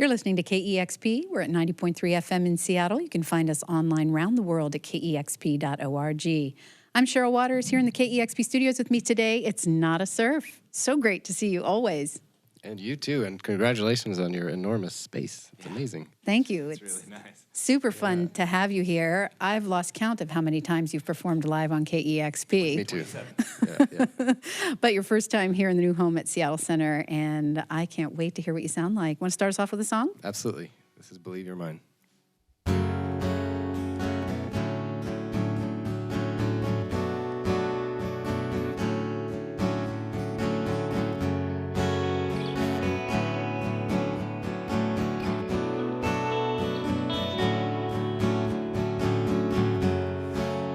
You're listening to KEXP. We're at 90.3 FM in Seattle. You can find us online around the world at KEXP.org. I'm Cheryl Waters here in the KEXP studios with me today. It's not a surf. So great to see you always. And you too, and congratulations on your enormous space. It's amazing. Thank you. It's really nice. Super fun to have you here. I've lost count of how many times you've performed live on KEXP. Me too. Yeah. But your first time here in the new home at Seattle Center, and I can't wait to hear what you sound like. Want to start us off with a song? Absolutely. This is Believe You're Mine.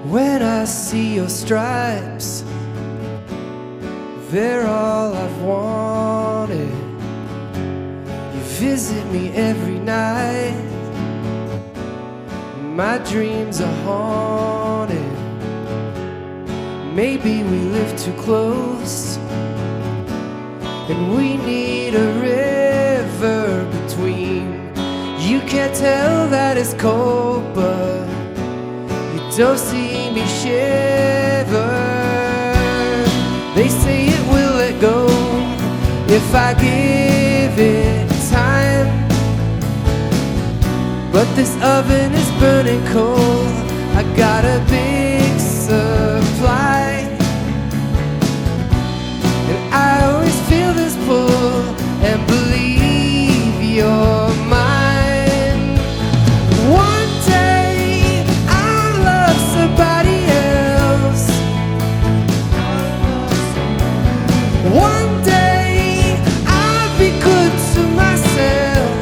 When I see your stripes, they're all I've wanted. You visit me every night. My dreams are haunted. Maybe we live too close, and we need a river between. You can't tell that it's cold, but don't see me shiver. They say it will let go if I give it time, but this oven is burning cold. I got a big supply, and I always feel this pull and believe you're mine. Somebody else. One day I'll be good to myself.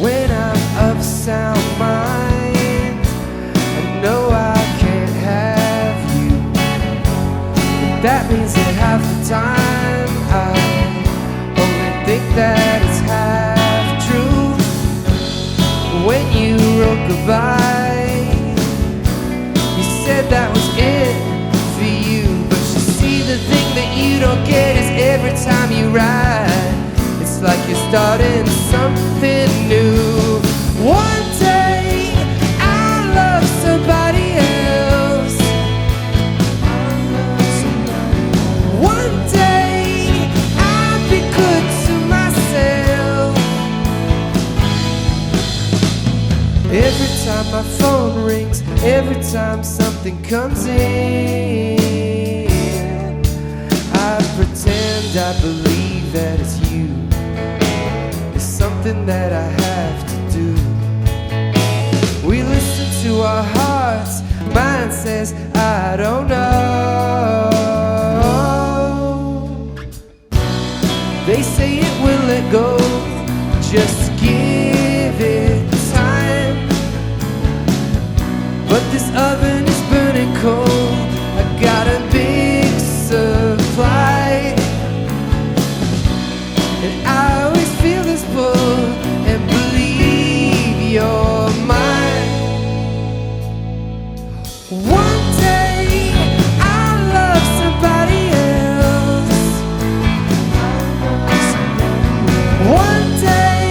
When I'm of sound mind, I know I can't have you, but that means that half the time I only think that it's half true. When you wrote goodbye, you said that was it for you. But you see, the thing that you don't get is every time you write, it's like you're starting something new. One day I'll love somebody else. One day I'll be good to myself. Every time my phone rings, every time something comes in, I pretend I believe that it's you. It's something that I have to do. We listen to our hearts, mine says I don't know. They say it will let go, just give it time. But this oven is burning cold. I got a big supply, and I always feel this pull and believe you're mine. One day I'll love somebody else. One day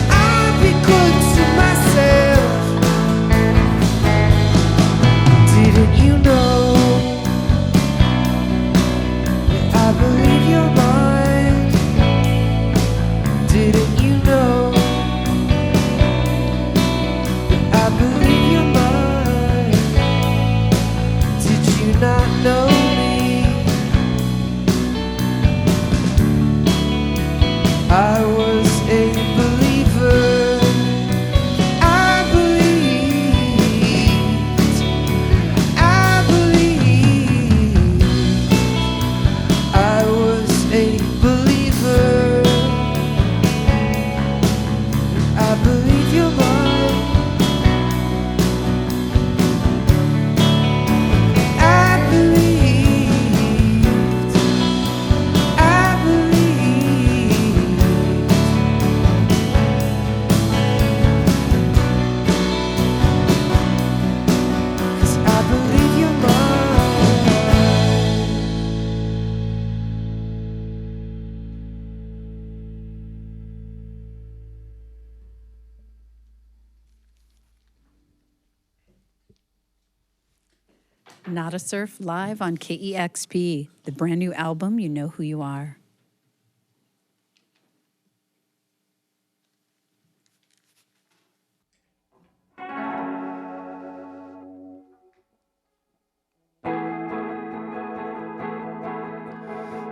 I'll be good to myself. Didn't you know that I believe you're mine? Didn't you know that I believe you're mine? Did you not know me? I was a believer. Not a Surf live on KEXP, the brand new album, You Know Who You Are.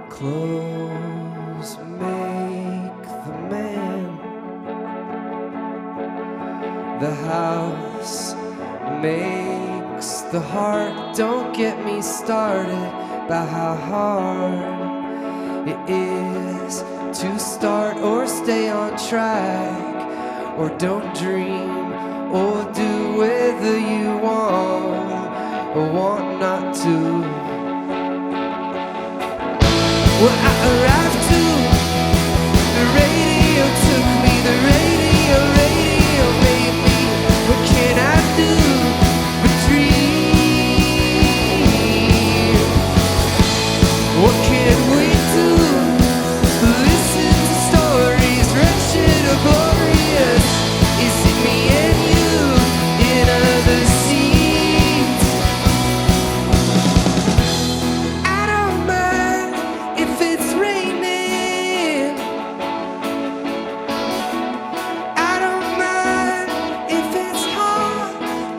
Clothes make the man, the house makes the heart. Don't get me started about how hard it is to start or stay on track, or don't dream or do whether you want or want not to. Well, I arrived too. The radio took me, the radio made me. What can I do but dream? What can we do? Listen to stories, wretched or glorious. Is it me and you in other seats? I don't mind if it's raining. I don't mind if it's hard.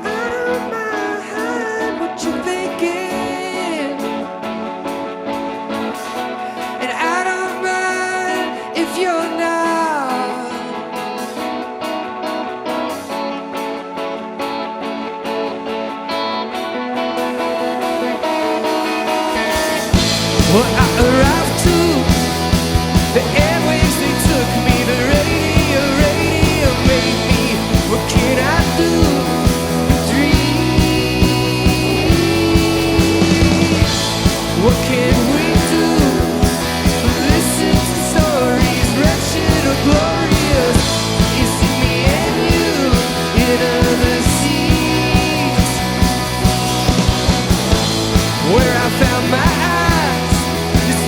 I don't mind what you're thinking. And I don't mind if you're not. Well, I arrived too. The airwaves, they took me. The radio made me. What can I do but dream? What can we do? Listen to stories, wretched or glorious. Is it me and you in other seats? Where I found my eyes, this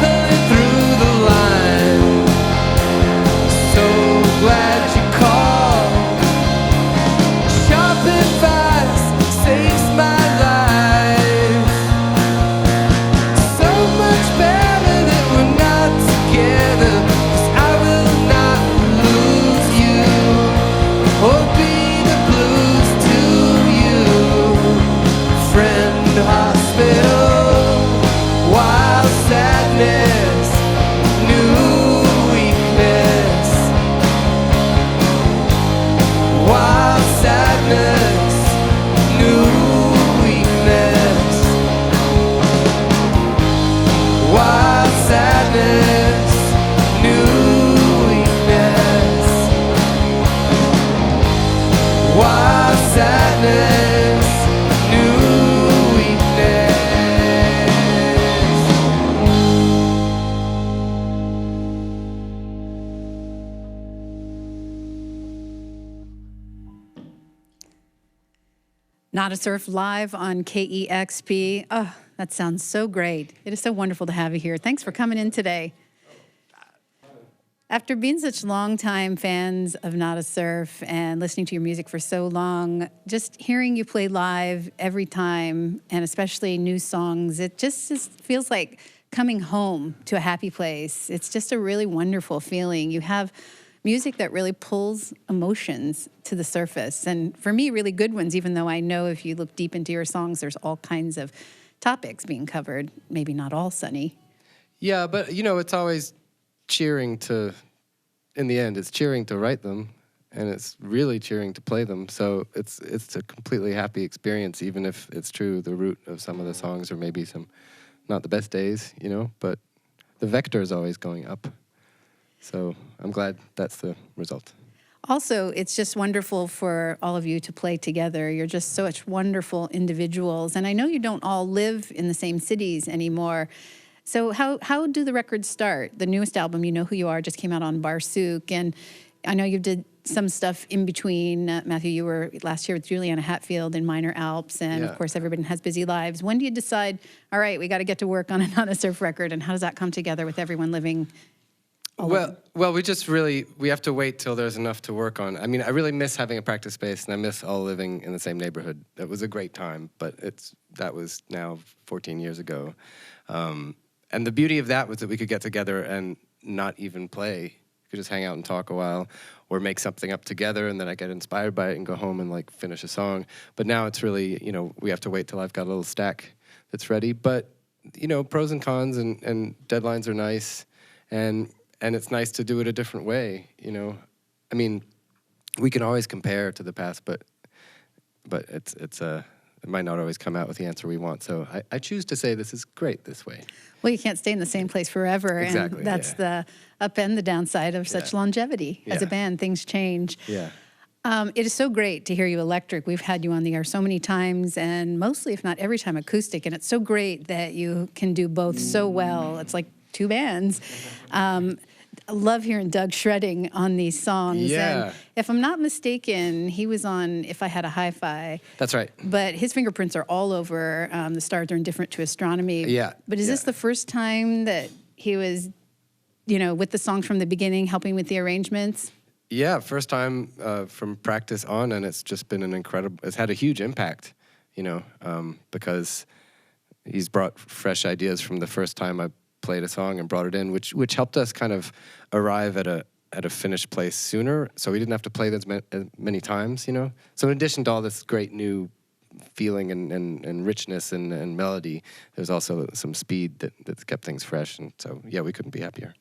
pulling through the line. So glad you called. Sharp advice saves my life. So much better that we're not together, 'cause I will not lose you or be the blues to you. Friend, hospital, wild sadness, new weakness. Wild sadness, new weakness. Wild sadness, new weakness. Wild sadness, new weakness. Not a Surf live on KEXP. Oh, that sounds so great. It is so wonderful to have you here. Thanks for coming in today. After being such long-time fans of Not a Surf and listening to your music for so long, just hearing you play live every time, and especially new songs, it just feels like coming home to a happy place. It's just a really wonderful feeling. You have music that really pulls emotions to the surface, and for me, really good ones, even though I know if you look deep into your songs, there's all kinds of topics being covered, maybe not all sunny. Yeah, but you know, it's always cheering to, in the end, it's cheering to write them, and it's really cheering to play them. So it's a completely happy experience, even if it's true the root of some of the songs are maybe some not the best days, you know, but the vector is always going up. So I'm glad that's the result. Also, it's just wonderful for all of you to play together. You're just such wonderful individuals. And I know you don't all live in the same cities anymore. So how do the records start? The newest album, You Know Who You Are, just came out on Barsuk. And I know you did some stuff in between. Matthew, you were last year with Juliana Hatfield in Minor Alps. And, of course, everybody has busy lives. When do you decide, all right, we got to get to work on a Not a Surf record? And how does that come together with everyone living? Well, we have to wait till there's enough to work on. I mean, I really miss having a practice space, and I miss all living in the same neighborhood. It was a great time, but that was now 14 years ago. And the beauty of that was that we could get together and not even play. We could just hang out and talk a while, or make something up together, and then I get inspired by it and go home and like finish a song. But now it's really, you know, we have to wait till I've got a little stack that's ready. But, you know, pros and cons, and deadlines are nice, and it's nice to do it a different way, you know. I mean, we can always compare to the past, but it might not always come out with the answer we want. So I choose to say this is great this way. Well, you can't stay in the same place forever. Exactly, And that's the up and the downside of such longevity. As a band, things change. Yeah. It is so great to hear you electric. We've had you on the air so many times, and mostly, if not every time, acoustic. And it's so great that you can do both so well. It's like two bands. I love hearing Doug shredding on these songs. Yeah. And if I'm not mistaken, he was on If I Had a Hi-Fi. That's right. But his fingerprints are all over. The stars are indifferent to astronomy. Yeah. But is this the first time that he was, you know, with the songs from the beginning, helping with the arrangements? Yeah, first time from practice on, and it's just been it's had a huge impact, you know, because he's brought fresh ideas from the first time I played a song and brought it in, which helped us kind of arrive at a finished place sooner, so we didn't have to play this many times, you know. So in addition to all this great new feeling and richness and melody, there's also some speed that's kept things fresh, and so yeah, we couldn't be happier.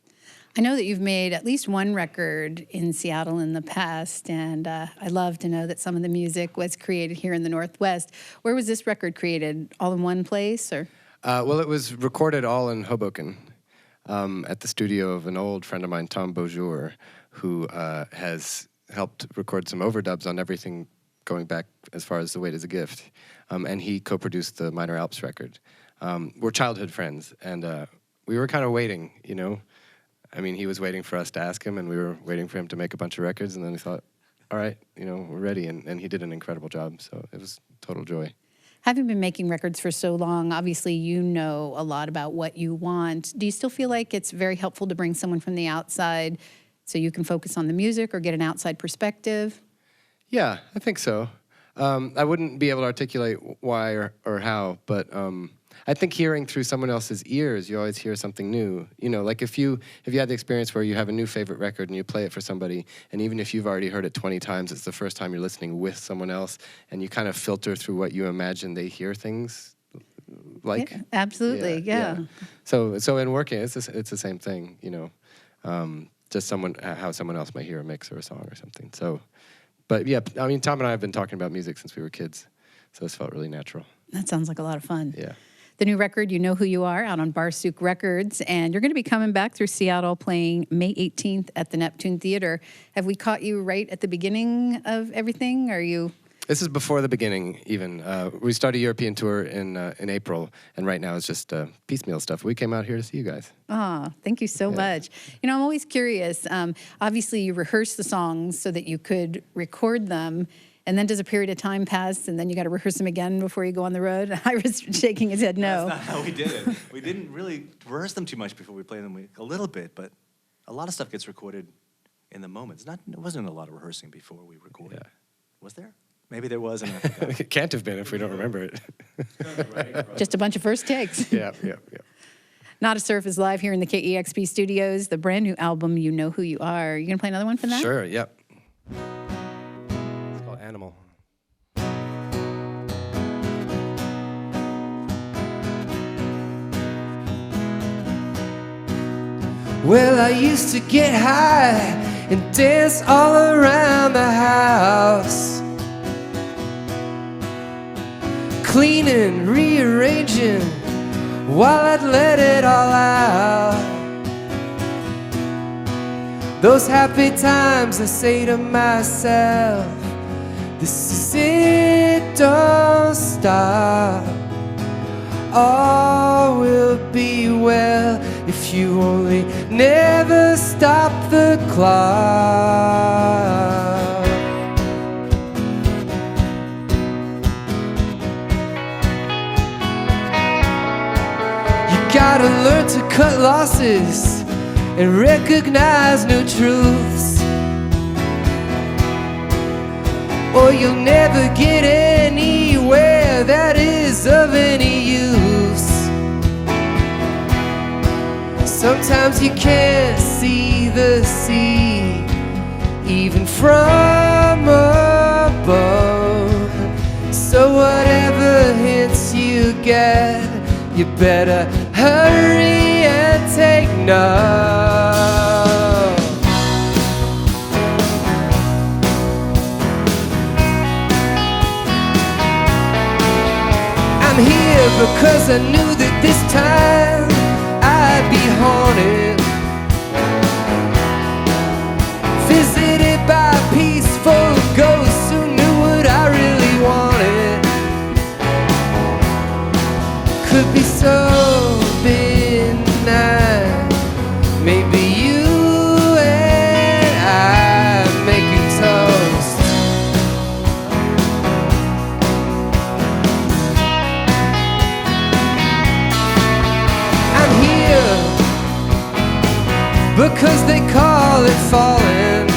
I know that you've made at least one record in Seattle in the past, and I love to know that some of the music was created here in the Northwest. Where was this record created? All in one place, or? Well, it was recorded all in Hoboken at the studio of an old friend of mine, Tom Beaujour, who has helped record some overdubs on everything going back as far as The Weight is a Gift. And he co-produced the Minor Alps record. We're childhood friends, and we were kind of waiting, you know. I mean, he was waiting for us to ask him, and we were waiting for him to make a bunch of records, and then we thought, all right, you know, we're ready. And he did an incredible job, so it was total joy. Having been making records for so long, obviously you know a lot about what you want. Do you still feel like it's very helpful to bring someone from the outside so you can focus on the music or get an outside perspective? Yeah, I think so. I wouldn't be able to articulate why or how, but I think hearing through someone else's ears, you always hear something new. You know, like if you had the experience where you have a new favorite record and you play it for somebody, and even if you've already heard it 20 times, it's the first time you're listening with someone else, and you kind of filter through what you imagine they hear things like. Yeah, absolutely, yeah. So in working, it's the same thing, you know, just how someone else might hear a mix or a song or something. So, but yeah, I mean, Tom and I have been talking about music since we were kids, so it's felt really natural. That sounds like a lot of fun. Yeah. The new record, You Know Who You Are, out on Barsook Records, and you're going to be coming back through Seattle playing May 18th at the Neptune Theater. Have we caught you right at the beginning of everything? Are you... This is before the beginning, even. We started a European tour in April, and right now it's just piecemeal stuff. We came out here to see you guys. Thank you so much. You know, I'm always curious. Obviously, you rehearse the songs so that you could record them, and then does a period of time pass, and then you got to rehearse them again before you go on the road? I was shaking his head no. That's not how we did it. We didn't really rehearse them too much before we played them. A little bit, but a lot of stuff gets recorded in the moment. It wasn't a lot of rehearsing before we recorded. Yeah. Was there? Maybe there was. And it can't have been if we don't remember it. Just a bunch of first takes. Yeah. Not a Surf is live here in the KEXP studios. The brand new album, You Know Who You Are. You gonna play another one from that? Sure. Yep. It's called Animal. Well, I used to get high and dance all around the house, cleaning, rearranging, while I'd let it all out. Those happy times, I say to myself, this is it, don't stop. All will be well if you only never stop the clock. Gotta learn to cut losses and recognize new truths, or you'll never get anywhere that is of any use. Sometimes you can't see the sea even from above, so whatever hints you get, you better hurry and take note. I'm here because I knew that this time I'd be haunted, visited by peaceful ghosts who knew what I really wanted. Could be so benign, maybe you and I making toast. I'm here because they call it falling,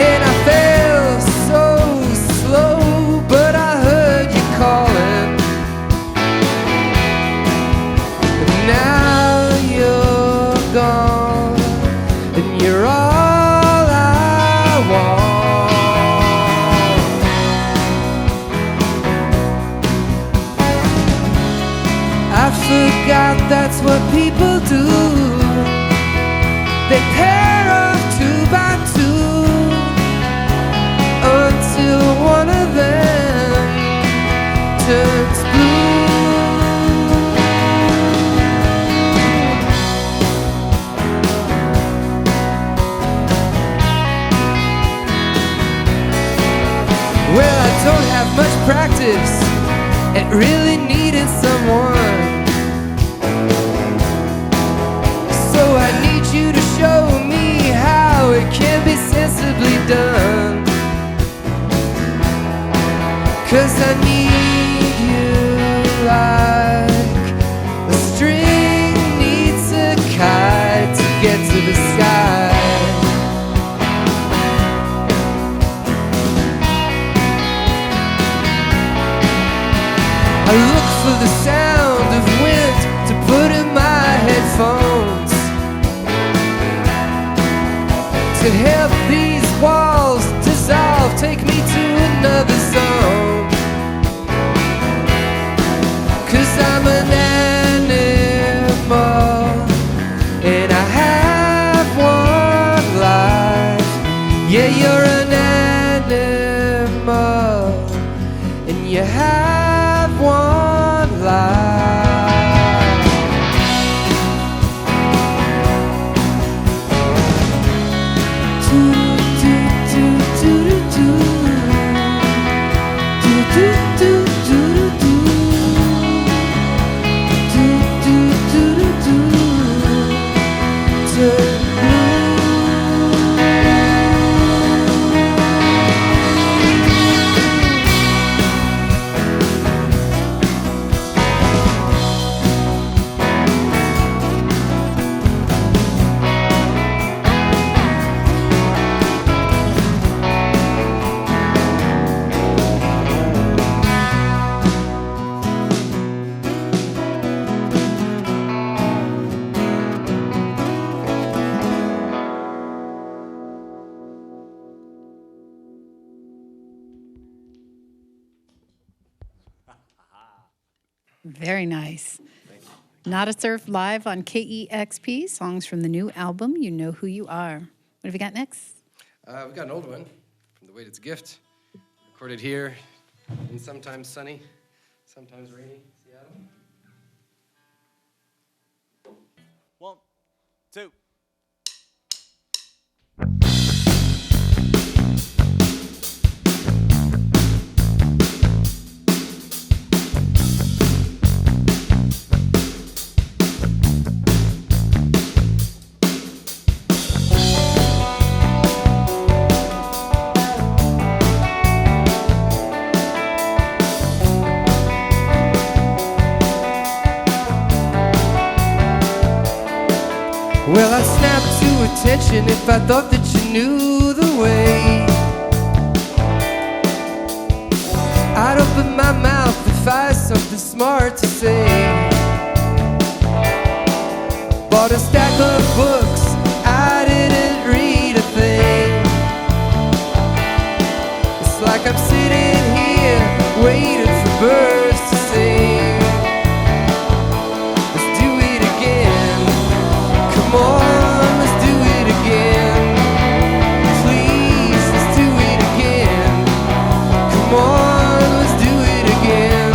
and I fell so slow, but I heard you calling. But now you're gone, and you're all I want. I forgot that's what people do. They pair off 2 by 2 until one of them turns blue. Well, I don't have much practice at really needing someone, so I need you to show me how it can be sensibly done. I need you like a string needs a kite to get to the sky. I look for the sound of wind to put in my headphones, to help these walls dissolve, take me to another zone. 'Cause I'm an animal and I have one life. Yeah, you're an animal and you have one life. Very nice. Not a Surf live on KEXP, songs from the new album, You Know Who You Are. What have you got next? We've got an old one from The Weight It's a Gift, recorded here in sometimes sunny, sometimes rainy Seattle. 1, 2. Well, I'd snap to attention if I thought that you knew the way. I'd open my mouth if I had something smart to say. Bought a stack of books, I didn't read a thing. It's like I'm sitting here waiting for birds to sing. Let's do it again. Come on, let's do it again. Please, let's do it again. Come on, let's do it again.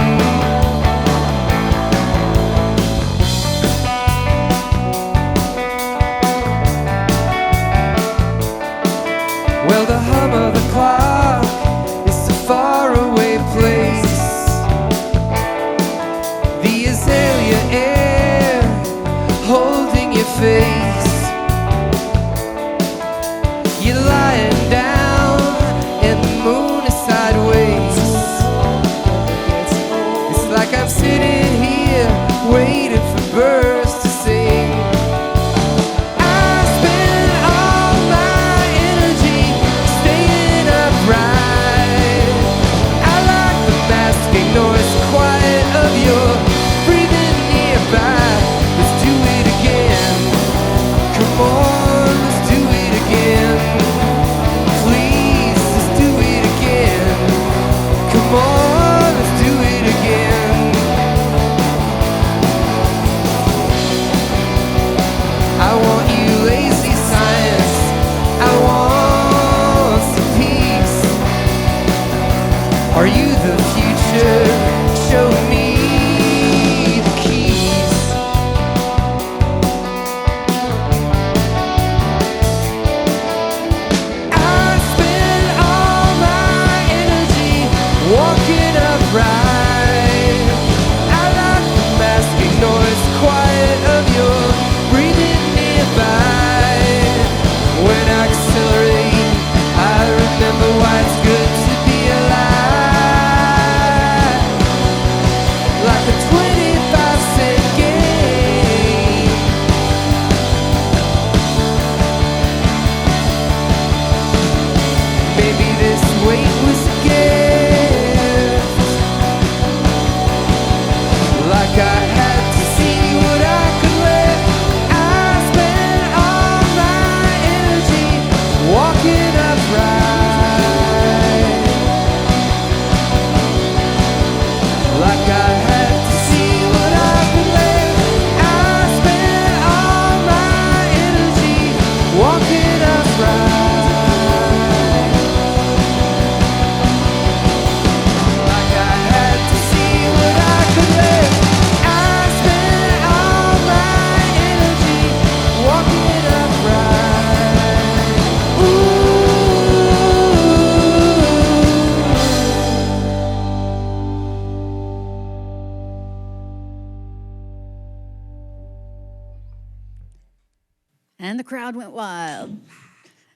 And the crowd went wild.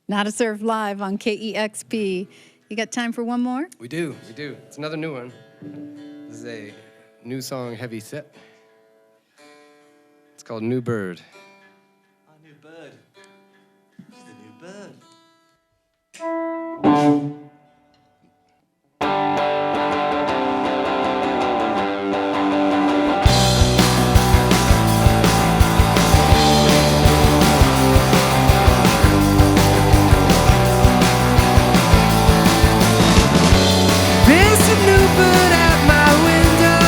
Not a Surf live on KEXP. You got time for one more? We do. It's another new one. This is a new song, heavy set. It's called New Bird. Oh, new bird. She's a new bird. There's a new bird at my window.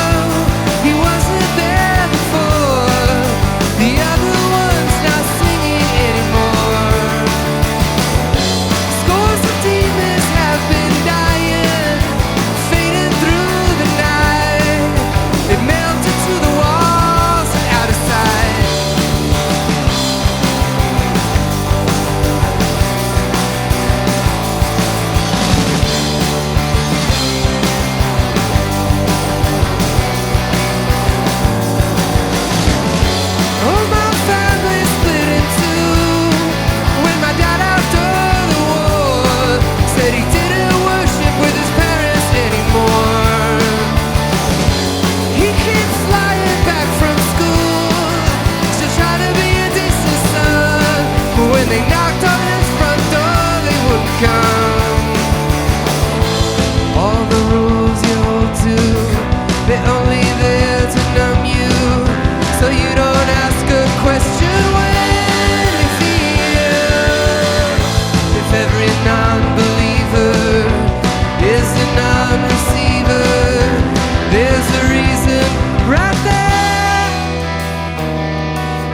He wasn't there before. The other one's not singing anymore. Scores of demons have been dying, fading through the night. They melted to the walls and out of sight. Oh, my family split in two when my dad, after the war, said he didn't worship with his parents anymore. He came flying back from school to try to be a decent son, but when they knocked on his front door, they wouldn't come. All the rules you hold to, they're only there to numb you, so you don't ask a question when you feel. If every non-believer is a non-receiver, there's a reason right there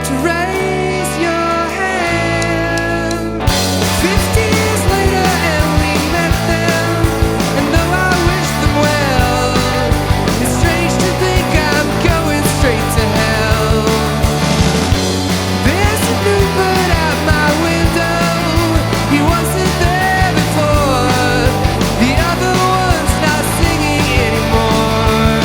to raise your hand. 50 years later and we met them, and though I wish them well, it's strange to think I'm going straight to hell. There's a new bird at my window. He wasn't there before. The other one's not singing anymore.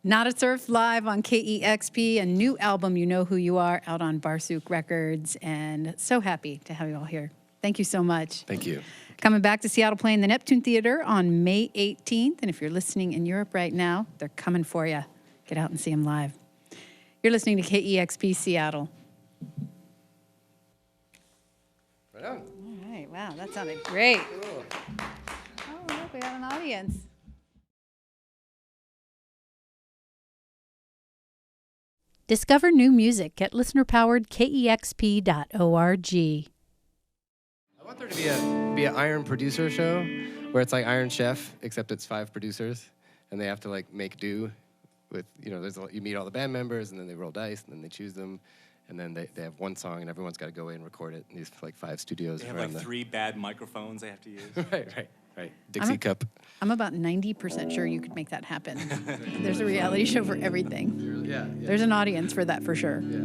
Not a Surf live on KEXP, a new album, You Know Who You Are, out on Barsuk Records, and so happy to have you all here. Thank you so much. Thank you. Coming back to Seattle, playing the Neptune Theater on May 18th, and if you're listening in Europe right now, they're coming for you. Get out and see them live. You're listening to KEXP Seattle. Right on. All right, wow, that sounded great. Cool. Oh, look, we got an audience. Discover new music at listener-powered KEXP.org. I want there to be an Iron producer show where it's like Iron Chef, except it's 5 producers, and they have to like make do with, you know, you meet all the band members, and then they roll dice, and then they choose them, and then they have one song, and everyone's got to go away and record it in these like 5 studios. They have like 3 bad microphones they have to use. Right. Dixie cup. I'm about 90% sure you could make that happen. There's a reality show for everything. Yeah. There's an audience for that for sure. Yeah.